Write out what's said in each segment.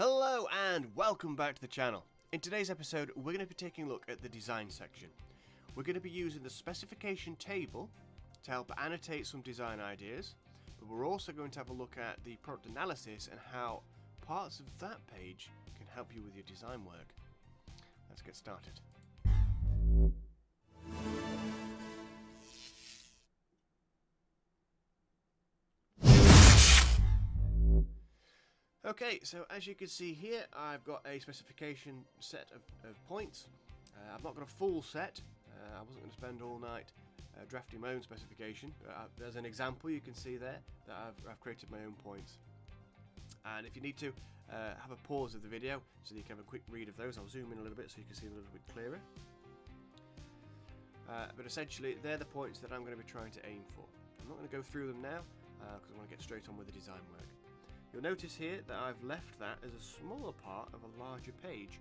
Hello and welcome back to the channel. In today's episode we're going to be taking a look at the design section. We're going to be using the specification table to help annotate some design ideas, but we're also going to have a look at the product analysis and how parts of that page can help you with your design work. Let's get started. Okay, so as you can see here, I've got a specification set of points. I've not got a full set. I wasn't going to spend all night drafting my own specification. As an example, you can see there that I've created my own points. And if you need to, have a pause of the video so that you can have a quick read of those. I'll zoom in a little bit so you can see a little bit clearer. But essentially, they're the points that I'm going to be trying to aim for. I'm not going to go through them now because I want to get straight on with the design work. You'll notice here that I've left that as a smaller part of a larger page.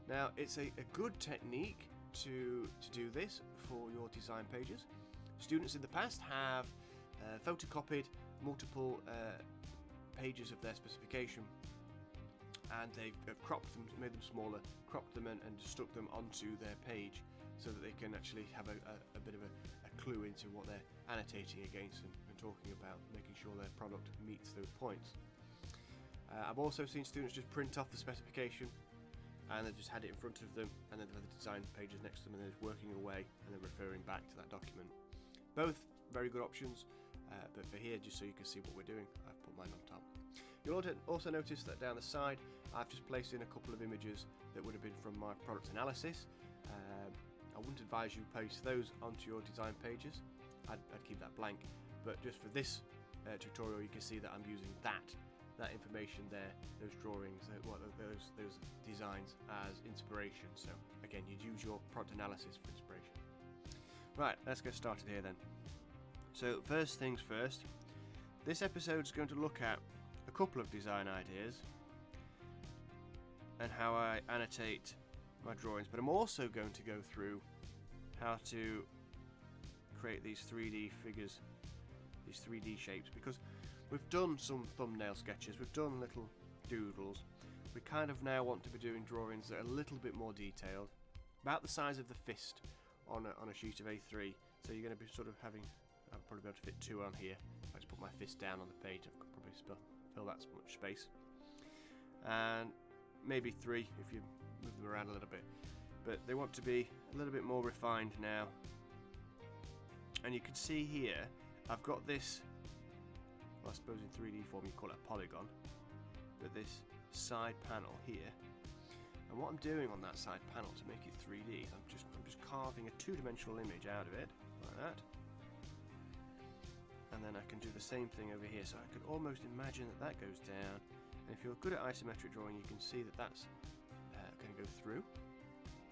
Now, it's a good technique to do this for your design pages. Students in the past have photocopied multiple pages of their specification, and they've cropped them, made them smaller, cropped them and stuck them onto their page so that they can actually have a bit of a clue into what they're annotating against and talking about, making sure their product meets those points. I've also seen students just print off the specification and they've just had it in front of them, and then they've had the design pages next to them and they're just working away and then referring back to that document. Both very good options, but for here, just so you can see what we're doing, I've put mine on top. You'll also notice that down the side I've just placed in a couple of images that would have been from my product analysis. I wouldn't advise you paste those onto your design pages. I'd keep that blank, but just for this tutorial you can see that I'm using that information there, those drawings, those designs as inspiration. So again, you'd use your product analysis for inspiration. Right, let's get started here then. So first things first, this episode is going to look at a couple of design ideas and how I annotate my drawings, but I'm also going to go through how to create these 3D figures, these 3D shapes, because we've done some thumbnail sketches, we've done little doodles. We kind of now want to be doing drawings that are a little bit more detailed, about the size of the fist on a sheet of A3. So you're going to be sort of having, I'll probably be able to fit two on here. If I just put my fist down on the page, I could probably fill that much space. And maybe three if you move them around a little bit. But they want to be a little bit more refined now. And you can see here, I've got this, well, I suppose in 3D form you call it a polygon, but this side panel here, and what I'm doing on that side panel to make it 3D is I'm just carving a two-dimensional image out of it like that, and then I can do the same thing over here. So I could almost imagine that goes down, and if you're good at isometric drawing you can see that that's going to go through,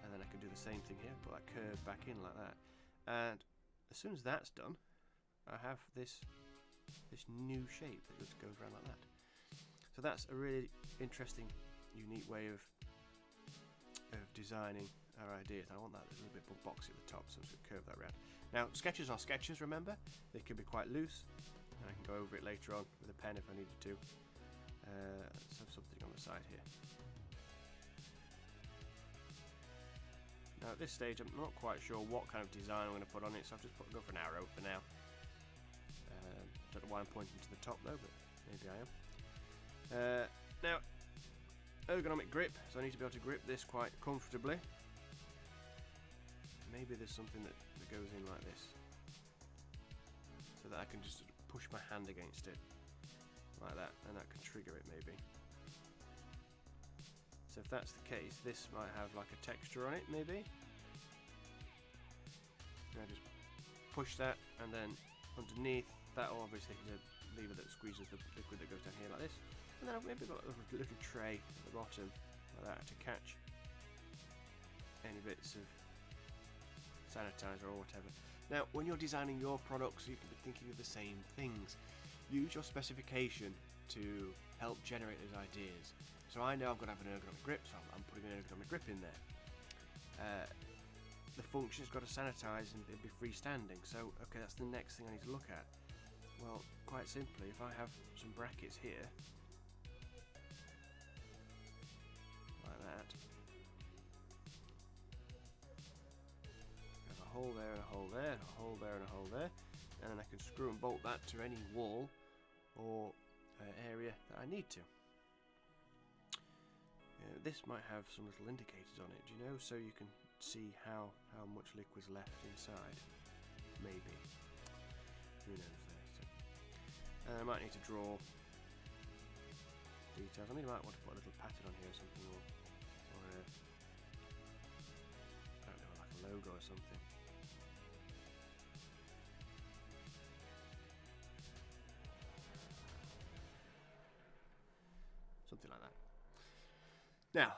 and then I can do the same thing here, put that curve back in like that, and as soon as that's done I have this new shape that just goes around like that. So that's a really interesting, unique way of designing our ideas. I want that a little bit boxy at the top, so I'm just going to curve that around. Now, sketches are sketches, remember? They can be quite loose, and I can go over it later on with a pen if I needed to. Let's have something on the side here. Now at this stage I'm not quite sure what kind of design I'm going to put on it, so I've just go for an arrow for now. Don't know why I'm pointing to the top though, but maybe I am. Now, ergonomic grip, so I need to be able to grip this quite comfortably. Maybe there's something that goes in like this, so that I can just push my hand against it, like that, and that can trigger it maybe. So if that's the case, this might have like a texture on it maybe. And I just push that, and then underneath that'll obviously be a lever that squeezes the liquid that goes down here like this, and then I've maybe got a little tray at the bottom like that to catch any bits of sanitizer or whatever. Now when you're designing your products you can be thinking of the same things. Use your specification to help generate those ideas. So I know I've got to have an ergonomic grip, so I'm putting an ergonomic grip in there. The function's got to sanitize and be freestanding, so okay, that's the next thing I need to look at. Well, quite simply, if I have some brackets here, hole there and a hole there and a hole there and a hole there, and then I can screw and bolt that to any wall or area that I need to. This might have some little indicators on it, do you know, so you can see how much liquid's left inside. Maybe. Who knows there. So, I might need to draw details. I mean, I might want to put a little pattern on here or something, or I don't know, like a logo or something. Something like that. Now,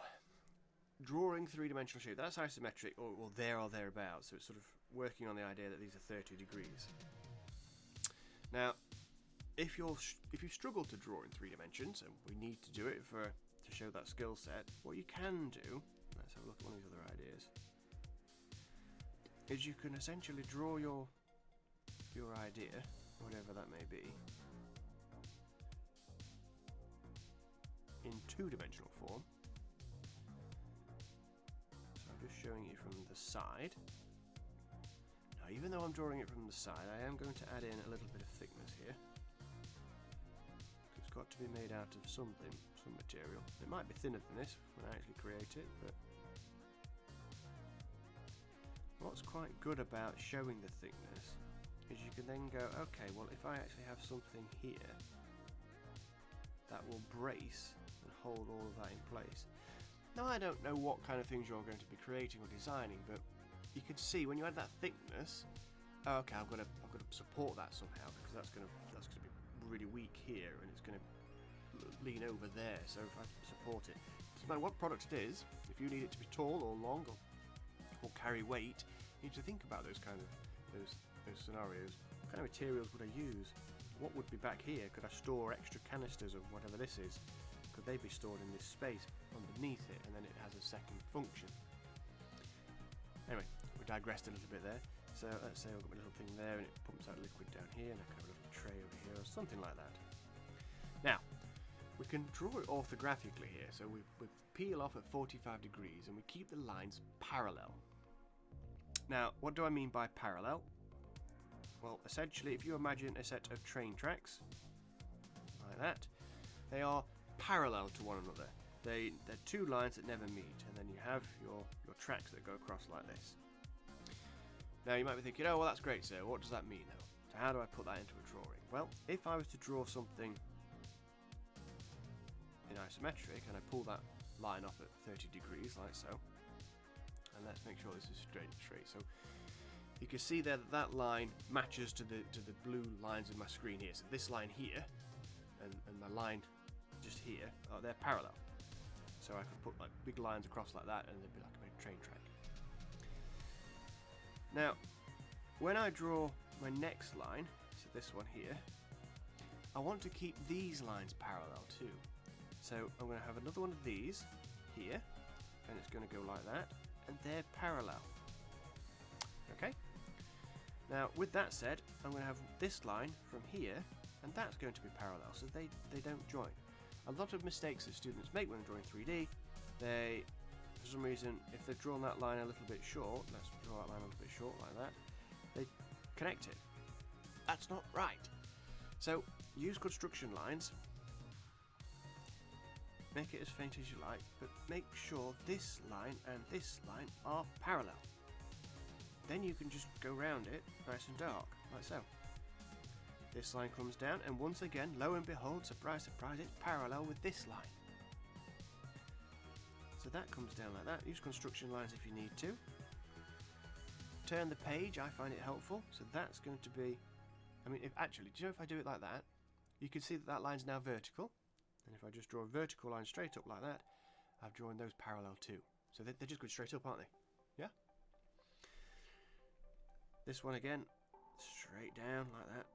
drawing three-dimensional shape, that's isometric, or there or thereabouts, so it's sort of working on the idea that these are 30 degrees. Now, if you struggle to draw in 3 dimensions, and we need to do it to show that skill set, what you can do, let's have a look at one of these other ideas, is you can essentially draw your idea, whatever that may be, in 2-dimensional form. So I'm just showing you from the side. Now, even though I'm drawing it from the side, I am going to add in a little bit of thickness here. It's got to be made out of something, some material. It might be thinner than this when I actually create it, but what's quite good about showing the thickness is you can then go, okay, well, if I actually have something here that will brace and hold all of that in place. Now, I don't know what kind of things you're going to be creating or designing, but you can see when you add that thickness, okay, I've got to support that somehow, because that's going to be really weak here, and it's going to lean over there. So if I support it, no matter what product it is, if you need it to be tall or long or carry weight, you need to think about those scenarios. What kind of materials would I use? What would be back here? Could I store extra canisters of whatever this is? Could they be stored in this space underneath it, and then it has a second function? Anyway, we digressed a little bit there. So let's say I've got a little thing there and it pumps out liquid down here, and I can have a little tray over here or something like that. Now, we can draw it orthographically here. So we peel off at 45 degrees and we keep the lines parallel. Now, what do I mean by parallel? Well, essentially, if you imagine a set of train tracks, like that, they are parallel to one another. They're two lines that never meet, and then you have your tracks that go across like this. Now, you might be thinking, oh, well, that's great, sir. What does that mean, though? So how do I put that into a drawing? Well, if I was to draw something in isometric, and I pull that line off at 30 degrees, like so, and let's make sure this is straight. So you can see there that line matches to the blue lines in my screen here. So this line here and my line just here, they're parallel. So I could put like big lines across like that, and they'd be like a big train track. Now, when I draw my next line, so this one here, I want to keep these lines parallel too. So I'm going to have another one of these here, and it's going to go like that, and they're parallel. Okay? Now, with that said, I'm going to have this line from here, and that's going to be parallel, so they don't join. A lot of mistakes that students make when drawing 3D, they, for some reason, if they've drawn that line a little bit short, let's draw that line a little bit short like that, they connect it. That's not right. So, use construction lines, make it as faint as you like, but make sure this line and this line are parallel. Then you can just go around it nice and dark, like so. This line comes down, and once again, lo and behold, surprise, surprise, it's parallel with this line. So that comes down like that. Use construction lines if you need to. Turn the page, I find it helpful. So that's going to be, I mean, do you know if I do it like that, you can see that line's now vertical. And if I just draw a vertical line straight up like that, I've drawn those parallel too. So they're just going straight up, aren't they? Yeah? This one again, straight down like that.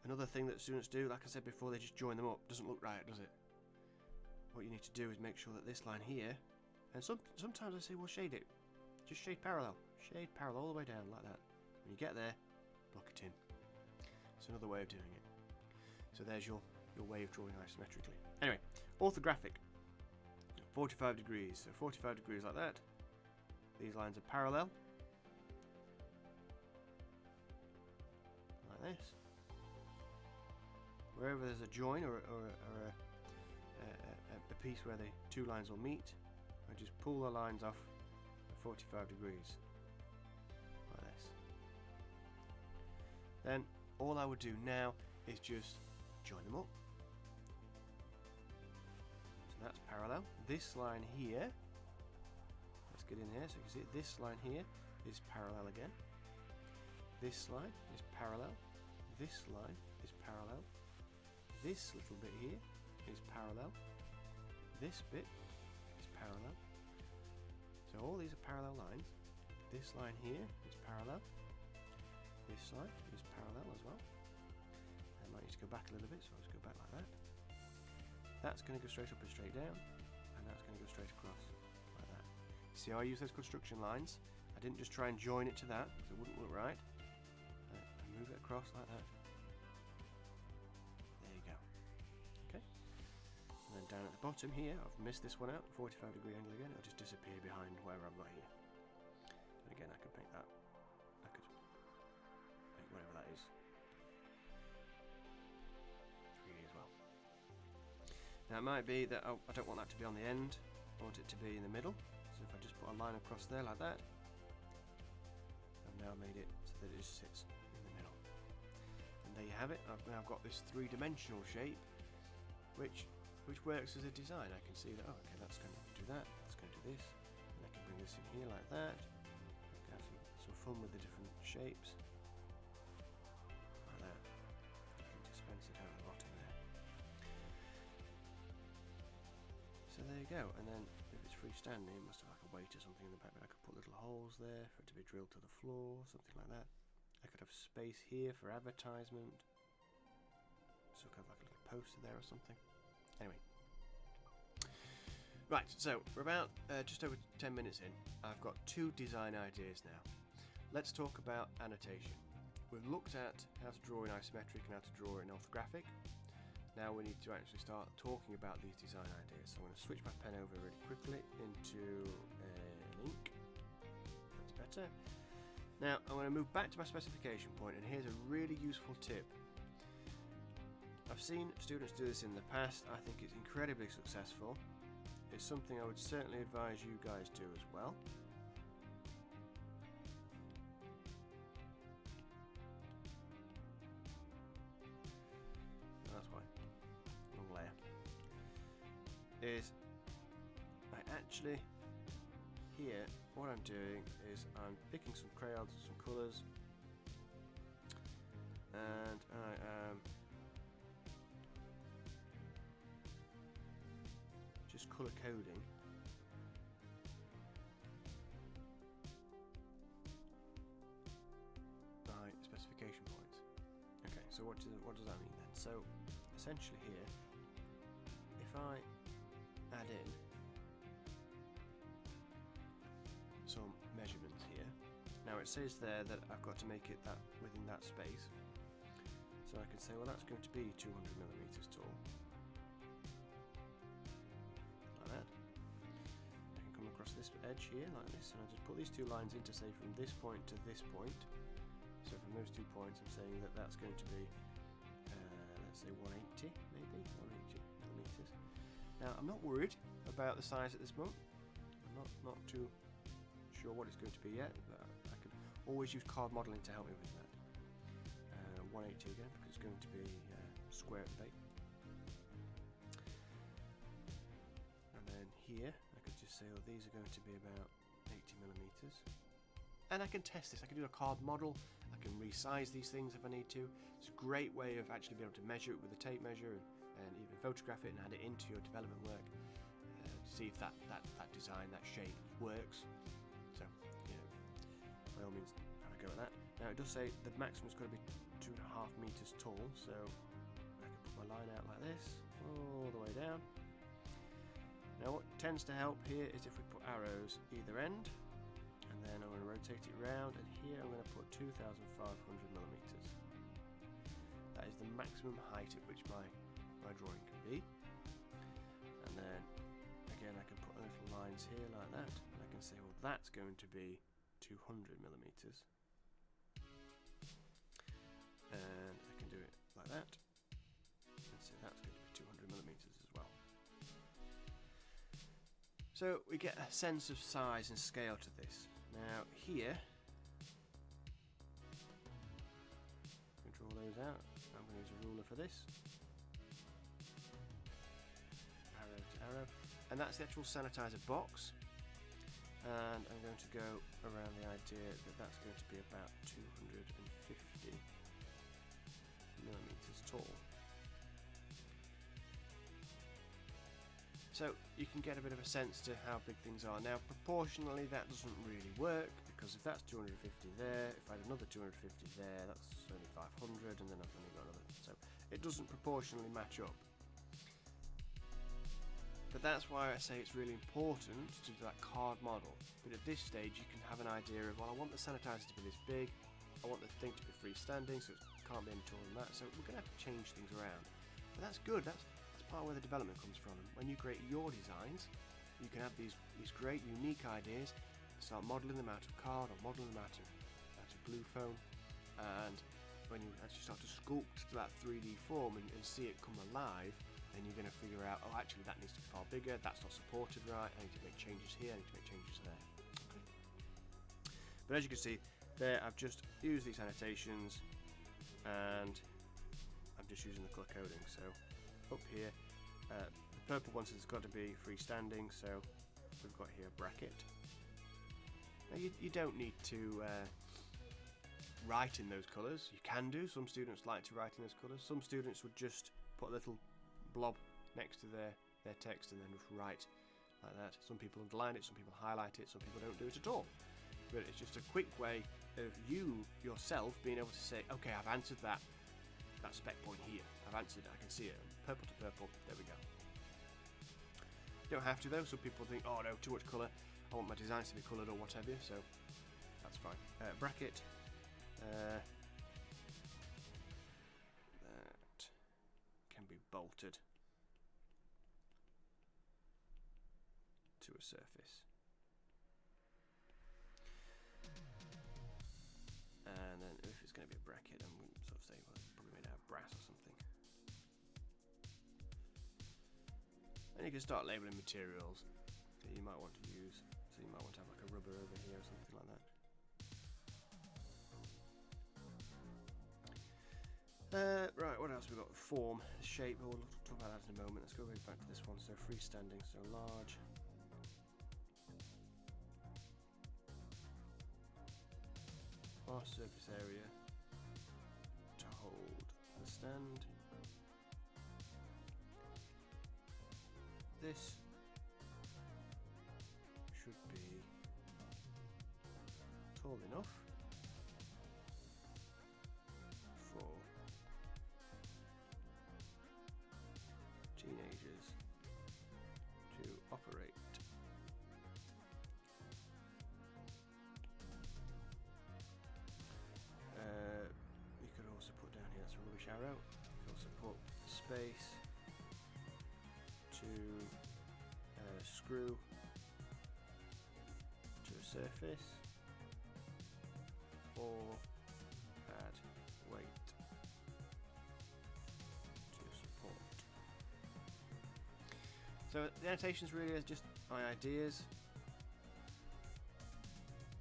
Another thing that students do, like I said before, they just join them up. Doesn't look right, does it? What you need to do is make sure that this line here, and sometimes I say, well, shade it. Just shade parallel. Shade parallel all the way down like that. When you get there, block it in. It's another way of doing it. So there's your way of drawing isometrically. Anyway, orthographic. 45 degrees. So 45 degrees like that. These lines are parallel. this. Wherever there's a join or a piece where the two lines will meet, I just pull the lines off at 45 degrees, like this. Then all I would do now is just join them up. So that's parallel. This line here, let's get in here so you can see this line here is parallel again. This line is parallel. This line is parallel. This little bit here is parallel. This bit is parallel. So all these are parallel lines. This line here is parallel. This line is parallel as well. I might need to go back a little bit, so I'll just go back like that. That's going to go straight up and straight down, and that's going to go straight across like that. See how I use those construction lines? I didn't just try and join it to that, because it wouldn't look right. I move it across like that. There you go. Okay. And then down at the bottom here, I've missed this one out, 45 degree angle again. It'll just disappear behind whatever I've got here. And again, I could make that. I could make whatever that is 3D as well. Now it might be that I don't want that to be on the end. I want it to be in the middle. So if I just put a line across there like that, I've now made it so that it just sits in the middle. And there you have it. I've now got this three-dimensional shape, which works as a design. I can see that, oh, okay, that's going to do that, that's going to do this, and I can bring this in here like that. I can have some fun with the different shapes. Like that. I can dispense it out at the bottom there. So there you go, and then if it's freestanding, it must have like a weight or something in the back, but I could put little holes there for it to be drilled to the floor, something like that. I could have space here for advertisement. So I could have like a little poster there or something. Anyway. Right, so we're about just over 10 minutes in. I've got two design ideas now. Let's talk about annotation. We've looked at how to draw in isometric and how to draw in orthographic. Now we need to actually start talking about these design ideas. So I'm going to switch my pen over really quickly into an ink. That's better. Now I'm going to move back to my specification point, and here's a really useful tip. I've seen students do this in the past. I think it's incredibly successful. It's something I would certainly advise you guys do as well. That's why. Long layer. Is I actually, here, what I'm doing is I'm picking some crayons and some colours, and I am just colour coding my specification points. Okay, so what does that mean then? So essentially here, if I add in some measurements here, now it says there that I've got to make it that within that space, so I can say, well, that's going to be 200 millimeters tall. This edge here like this, and I just put these two lines in to say from this point to this point. So from those 2 points I'm saying that that's going to be let's say 180, maybe 180 millimeters. Now I'm not worried about the size at this moment. I'm not too sure what it's going to be yet, but I can always use card modelling to help me with that. 180 again, because it's going to be square at the base. And then here just say, oh, these are going to be about 80 millimeters, and I can test this. I can do a card model, I can resize these things if I need to. It's a great way of actually being able to measure it with a tape measure, and even photograph it and add it into your development work to see if that design, that shape works. So, you know, by all means have a go at that. Now it does say the maximum is going to be 2.5 meters tall, so I can put my line out like this all the way down. Now what tends to help here is if we put arrows either end, and then I'm going to rotate it round, and here I'm going to put 2,500 millimeters. That is the maximum height at which my drawing can be. And then again I can put little lines here like that, and I can say, well, that's going to be 200 millimeters. and I can do it like that. And so that's going to be 200 millimeters as well. So we get a sense of size and scale to this. Now here, I'm going to draw those out. I'm going to use a ruler for this. Arrow to arrow. And that's the actual sanitizer box. And I'm going to go around the idea that that's going to be about 250 millimeters tall. So you can get a bit of a sense to how big things are. Now proportionally that doesn't really work, because if that's 250 there, if I had another 250 there, that's only 500, and then I've only got another, so it doesn't proportionally match up. But that's why I say it's really important to do that card model. But at this stage you can have an idea of, well, I want the sanitizer to be this big, I want the thing to be freestanding, so it can't be any taller than that, so we're going to have to change things around. But that's good, that's part where the development comes from. When you create your designs, you can have these great unique ideas, start modelling them out of card or modelling them out of glue foam, and when you actually start to sculpt to that 3D form and see it come alive, then you're going to figure out, oh, actually that needs to be far bigger, that's not supported right, I need to make changes here, I need to make changes there. Okay. But as you can see there, I've just used these annotations and I'm just using the colour coding. So up here, the purple one says it's got to be freestanding, so we've got here a bracket. Now you don't need to write in those colours. You can do. Some students like to write in those colours. Some students would just put a little blob next to their text and then just write like that. Some people underline it, some people highlight it, some people don't do it at all. But it's just a quick way of you yourself being able to say, okay, I've answered that spec point here. I've answered it, I can see it. Purple to purple, there we go. You don't have to though. Some people think, oh no, too much colour, I want my designs to be coloured or whatever, so that's fine. Bracket, that can be bolted to a surface. And then if it's going to be a bracket, I'm going to sort of say, well, it's probably made out of brass or something. And you can start labelling materials that you might want to use. So you might want to have like a rubber over here or something like that. Right, what else have we got? Form, shape, we'll talk about that in a moment. Let's go back to this one. So freestanding, so large. Our surface area to hold the stand. This should be tall enough for teenagers to operate. You could also put down here, that's a rubbish arrow. You could also put space to screw to a surface, or add weight to support. So the annotations really is just my ideas,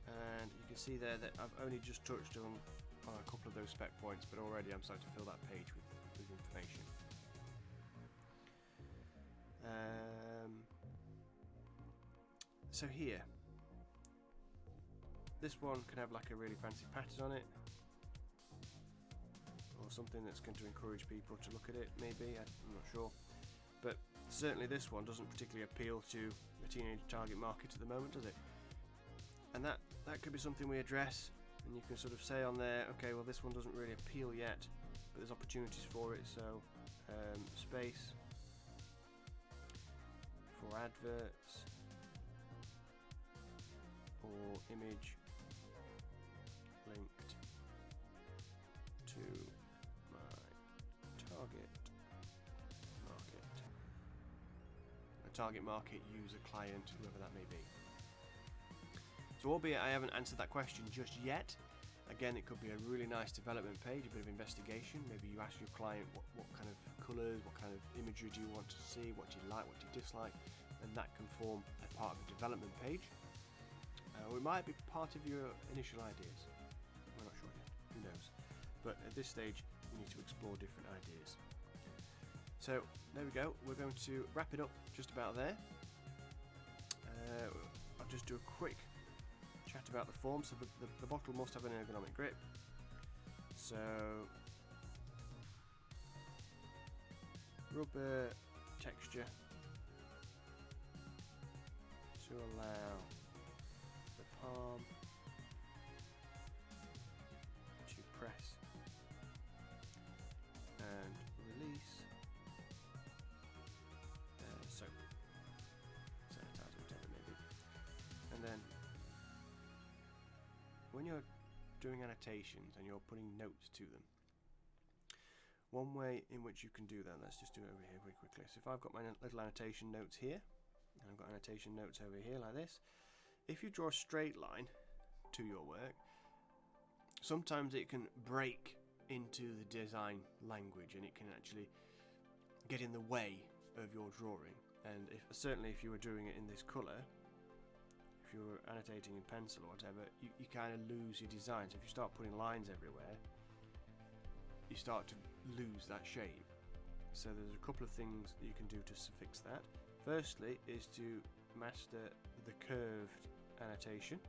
and you can see there that I've only just touched on a couple of those spec points, but already I'm starting to fill that page with information. So here, this one can have like a really fancy pattern on it, or something that's going to encourage people to look at it, maybe, I'm not sure. But certainly this one doesn't particularly appeal to the teenage target market at the moment, does it? And that could be something we address, and you can sort of say on there, okay, well this one doesn't really appeal yet, but there's opportunities for it, so space for adverts or image linked to my target market. A target market, user, client, whoever that may be. So albeit I haven't answered that question just yet, Again, it could be a really nice development page, a bit of investigation. Maybe you ask your client what kind of colours, what kind of imagery do you want to see, what do you like, what do you dislike, and that can form a part of the development page. Or it might be part of your initial ideas. I'm not sure yet, who knows. But at this stage, you need to explore different ideas. So there we go, we're going to wrap it up just about there. I'll just do a quick chat about the form. So the bottle must have an ergonomic grip. So rubber texture to allow the palm to press and release. Soap, sanitizer, whatever it may be. And then when you're doing annotations and you're putting notes to them, one way in which you can do that, let's just do it over here very quickly. So if I've got my little annotation notes here, and I've got annotation notes over here like this, if you draw a straight line to your work, sometimes it can break into the design language and it can actually get in the way of your drawing. And certainly if you were doing it in this colour, if you were annotating in pencil or whatever, you kind of lose your design. So if you start putting lines everywhere, you start to lose that shape. So there's a couple of things that you can do to fix that. Firstly is to master the curved annotation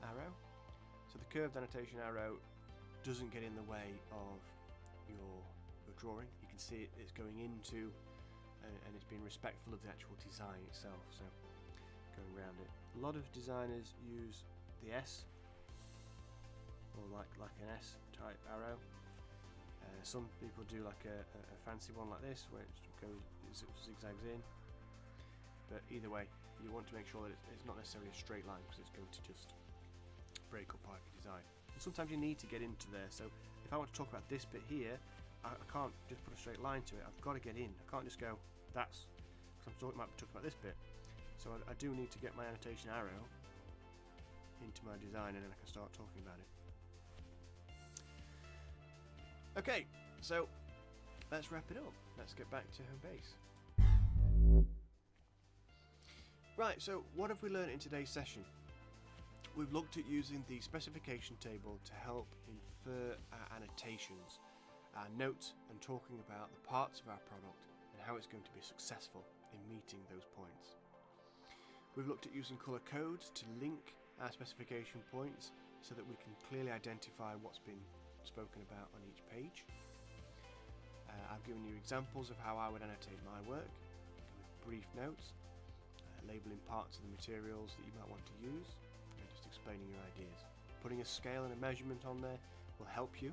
arrow. So the curved annotation arrow doesn't get in the way of your drawing. You can see it's going into and it's being respectful of the actual design itself, so going around it. A lot of designers use the S, or like an S type arrow. Some people do like a fancy one like this, where it zigzags in. But either way, you want to make sure that it's not necessarily a straight line, because it's going to just break up part of your design. And sometimes you need to get into there. So if I want to talk about this bit here, I can't just put a straight line to it. I've got to get in. I can't just go, that's, because I'm talking about this bit. So I do need to get my annotation arrow into my design, and then I can start talking about it. Okay, so let's wrap it up. Let's get back to home base. Right, so what have we learned in today's session? We've looked at using the specification table to help infer our annotations, our notes, and talking about the parts of our product and how it's going to be successful in meeting those points. We've looked at using colour codes to link our specification points so that we can clearly identify what's been spoken about on each page. I've given you examples of how I would annotate my work with brief notes, labelling parts of the materials that you might want to use, and just explaining your ideas. Putting a scale and a measurement on there will help you,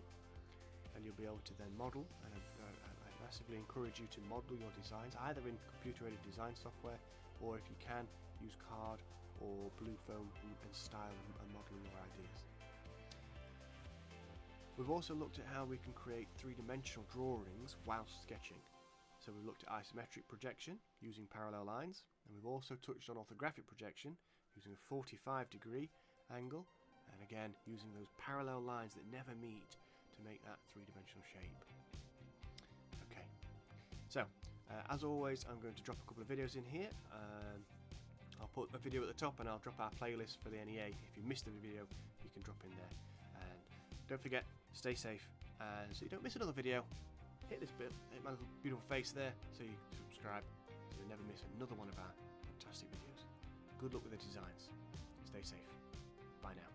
and you'll be able to then model, and I massively encourage you to model your designs either in computer-aided design software, or if you can, use card or blue foam and style and model your ideas. We've also looked at how we can create three-dimensional drawings whilst sketching. So we've looked at isometric projection using parallel lines, and we've also touched on orthographic projection using a 45-degree angle, and again using those parallel lines that never meet to make that three-dimensional shape. Okay, so as always, I'm going to drop a couple of videos in here. I'll put a video at the top and I'll drop our playlist for the NEA. If you missed the video, you can drop in there. And don't forget, stay safe, and so you don't miss another video, hit this bit, hit my little beautiful face there, so you subscribe so you'll never miss another one of our fantastic videos. Good luck with the designs. Stay safe. Bye now.